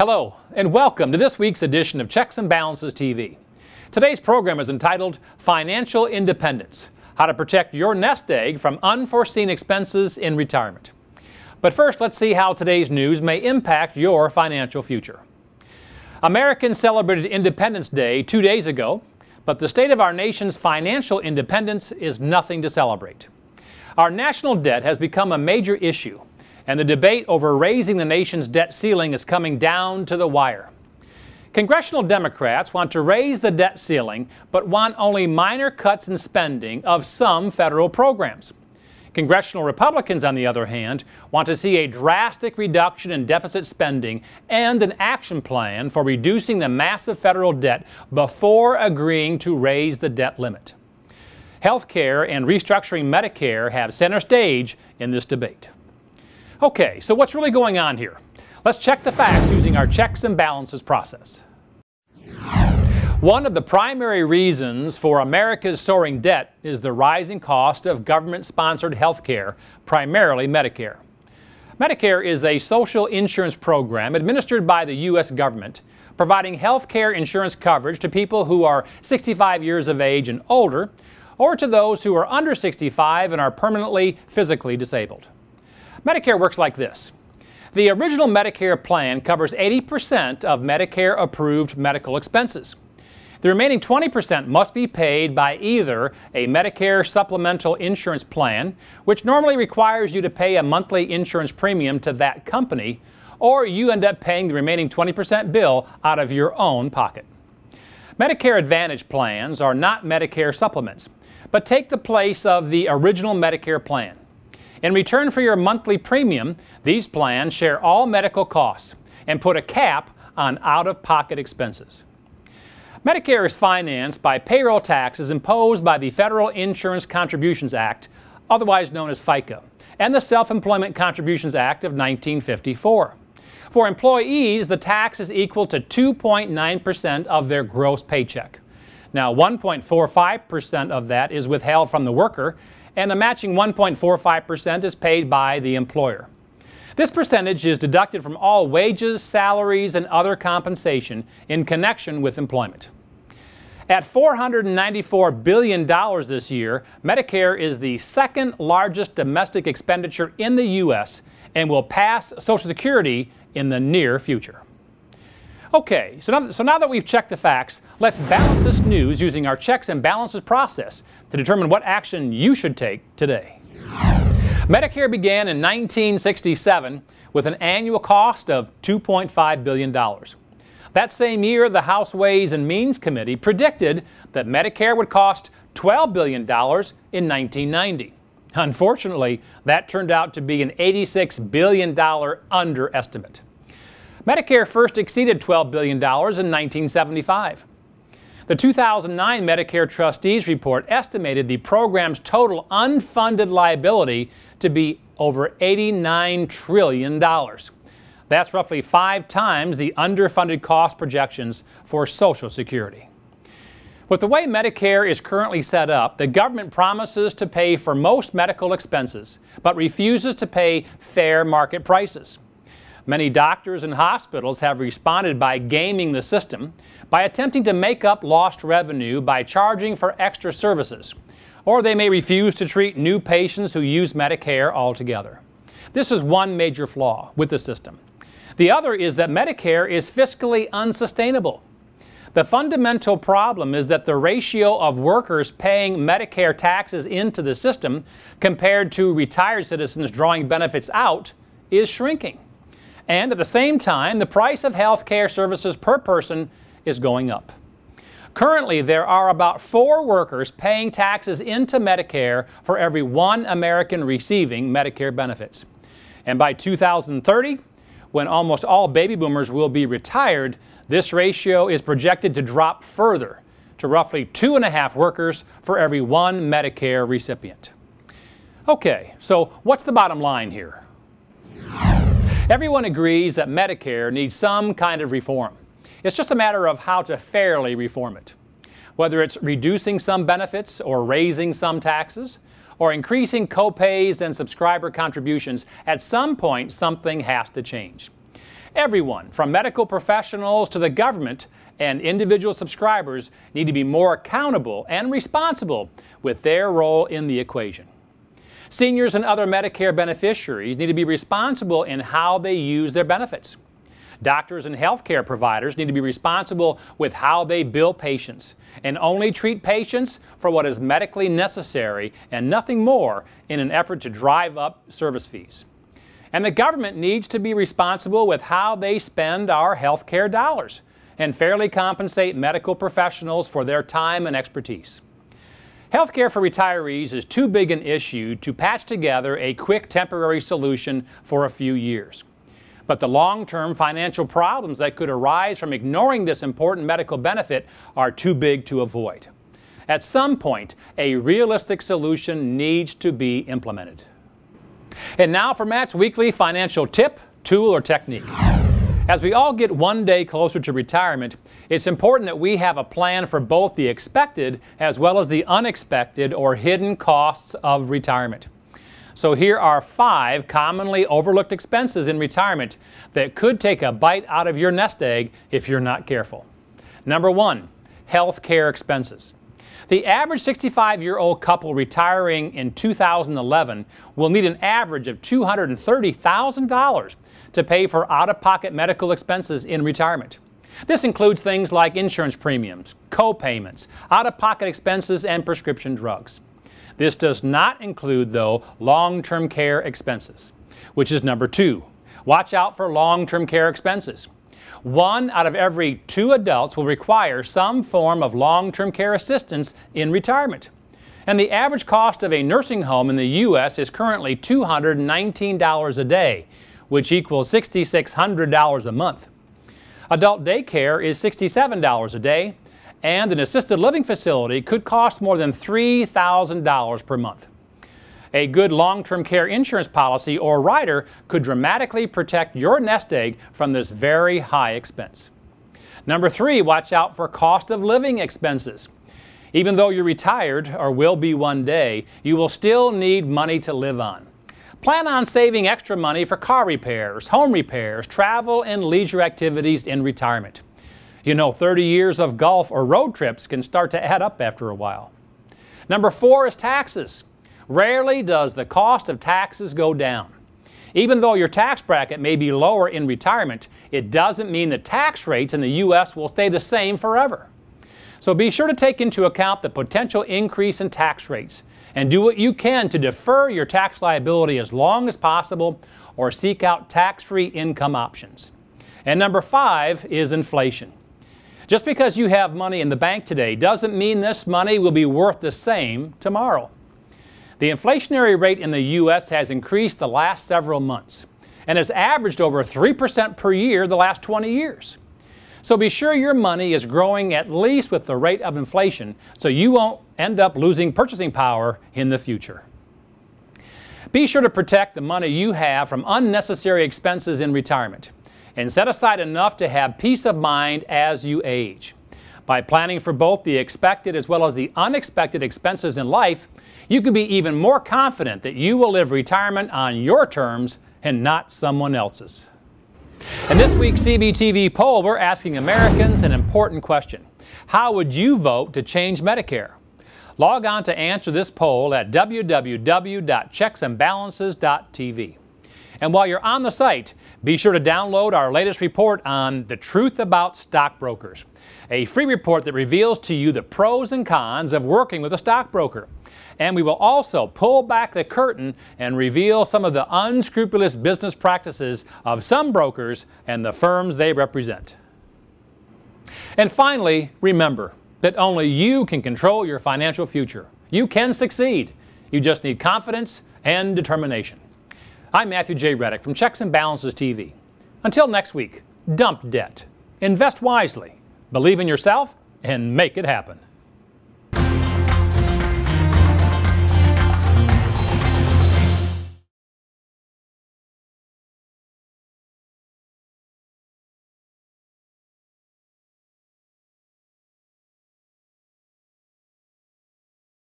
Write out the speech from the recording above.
Hello, and welcome to this week's edition of Checks and Balances TV. Today's program is entitled Financial Independence: How to Protect Your Nest Egg from Unforeseen Expenses in Retirement. But first, let's see how today's news may impact your financial future. Americans celebrated Independence Day 2 days ago, but the state of our nation's financial independence is nothing to celebrate. Our national debt has become a major issue, and the debate over raising the nation's debt ceiling is coming down to the wire. Congressional Democrats want to raise the debt ceiling, but want only minor cuts in spending of some federal programs. Congressional Republicans, on the other hand, want to see a drastic reduction in deficit spending and an action plan for reducing the massive federal debt before agreeing to raise the debt limit. Healthcare and restructuring Medicare have center stage in this debate. Okay, so what's really going on here? Let's check the facts using our checks and balances process. One of the primary reasons for America's soaring debt is the rising cost of government-sponsored health care, primarily Medicare. Medicare is a social insurance program administered by the U.S. government, providing health care insurance coverage to people who are 65 years of age and older, or to those who are under 65 and are permanently physically disabled. Medicare works like this. The original Medicare plan covers 80% of Medicare-approved medical expenses. The remaining 20% must be paid by either a Medicare supplemental insurance plan, which normally requires you to pay a monthly insurance premium to that company, or you end up paying the remaining 20% bill out of your own pocket. Medicare Advantage plans are not Medicare supplements, but take the place of the original Medicare plan. In return for your monthly premium, these plans share all medical costs and put a cap on out-of-pocket expenses. Medicare is financed by payroll taxes imposed by the Federal Insurance Contributions Act, otherwise known as FICA, and the Self-Employment Contributions Act of 1954. For employees, the tax is equal to 2.9% of their gross paycheck. Now, 1.45% of that is withheld from the worker, and a matching 1.45% is paid by the employer. This percentage is deducted from all wages, salaries, and other compensation in connection with employment. At $494 billion this year, Medicare is the second largest domestic expenditure in the U.S. and will pass Social Security in the near future. Okay, so now that we've checked the facts, let's balance this news using our checks and balances process to determine what action you should take today. Medicare began in 1967 with an annual cost of $2.5 billion. That same year, the House Ways and Means Committee predicted that Medicare would cost $12 billion in 1990. Unfortunately, that turned out to be an $86 billion underestimate. Medicare first exceeded $12 billion in 1975. The 2009 Medicare Trustees Report estimated the program's total unfunded liability to be over $89 trillion. That's roughly 5 times the underfunded cost projections for Social Security. With the way Medicare is currently set up, the government promises to pay for most medical expenses, but refuses to pay fair market prices. Many doctors and hospitals have responded by gaming the system, by attempting to make up lost revenue by charging for extra services, or they may refuse to treat new patients who use Medicare altogether. This is one major flaw with the system. The other is that Medicare is fiscally unsustainable. The fundamental problem is that the ratio of workers paying Medicare taxes into the system compared to retired citizens drawing benefits out is shrinking. And at the same time, the price of health care services per person is going up. Currently, there are about 4 workers paying taxes into Medicare for every 1 American receiving Medicare benefits. And by 2030, when almost all baby boomers will be retired, this ratio is projected to drop further to roughly 2.5 workers for every 1 Medicare recipient. Okay, so what's the bottom line here? Everyone agrees that Medicare needs some kind of reform. It's just a matter of how to fairly reform it. Whether it's reducing some benefits or raising some taxes, or increasing co-pays and subscriber contributions, at some point something has to change. Everyone, from medical professionals to the government and individual subscribers, need to be more accountable and responsible with their role in the equation. Seniors and other Medicare beneficiaries need to be responsible in how they use their benefits. Doctors and healthcare providers need to be responsible with how they bill patients and only treat patients for what is medically necessary and nothing more in an effort to drive up service fees. And the government needs to be responsible with how they spend our healthcare dollars and fairly compensate medical professionals for their time and expertise. Healthcare for retirees is too big an issue to patch together a quick temporary solution for a few years. But the long-term financial problems that could arise from ignoring this important medical benefit are too big to avoid. At some point, a realistic solution needs to be implemented. And now for Matt's weekly financial tip, tool, or technique. As we all get one day closer to retirement, it's important that we have a plan for both the expected as well as the unexpected or hidden costs of retirement. So here are 5 commonly overlooked expenses in retirement that could take a bite out of your nest egg if you're not careful. Number 1, health care expenses. The average 65-year-old couple retiring in 2011 will need an average of $230,000 to pay for out-of-pocket medical expenses in retirement. This includes things like insurance premiums, co-payments, out-of-pocket expenses, and prescription drugs. This does not include, though, long-term care expenses, which is number 2. Watch out for long-term care expenses. 1 out of every 2 adults will require some form of long-term care assistance in retirement. And the average cost of a nursing home in the U.S. is currently $219 a day, which equals $6,600 a month. Adult daycare is $67 a day, and an assisted living facility could cost more than $3,000 per month. A good long-term care insurance policy or rider could dramatically protect your nest egg from this very high expense. Number 3, watch out for cost of living expenses. Even though you're retired, or will be one day, you will still need money to live on. Plan on saving extra money for car repairs, home repairs, travel, and leisure activities in retirement. You know, 30 years of golf or road trips can start to add up after a while. Number 4 is taxes. Rarely does the cost of taxes go down. Even though your tax bracket may be lower in retirement, it doesn't mean the tax rates in the U.S. will stay the same forever. So be sure to take into account the potential increase in tax rates and do what you can to defer your tax liability as long as possible or seek out tax-free income options. And number 5 is inflation. Just because you have money in the bank today doesn't mean this money will be worth the same tomorrow. The inflationary rate in the U.S. has increased the last several months and has averaged over 3% per year the last 20 years. So be sure your money is growing at least with the rate of inflation so you won't end up losing purchasing power in the future. Be sure to protect the money you have from unnecessary expenses in retirement and set aside enough to have peace of mind as you age. By planning for both the expected as well as the unexpected expenses in life, you can be even more confident that you will live retirement on your terms and not someone else's. In this week's CBTV poll, we're asking Americans an important question. How would you vote to change Medicare? Log on to answer this poll at www.checksandbalances.tv. And while you're on the site, be sure to download our latest report on The Truth About Stockbrokers, a free report that reveals to you the pros and cons of working with a stockbroker. And we will also pull back the curtain and reveal some of the unscrupulous business practices of some brokers and the firms they represent. And finally, remember that only you can control your financial future. You can succeed. You just need confidence and determination. I'm Matthew J. Reddick from Checks and Balances TV. Until next week, dump debt, invest wisely, believe in yourself, and make it happen.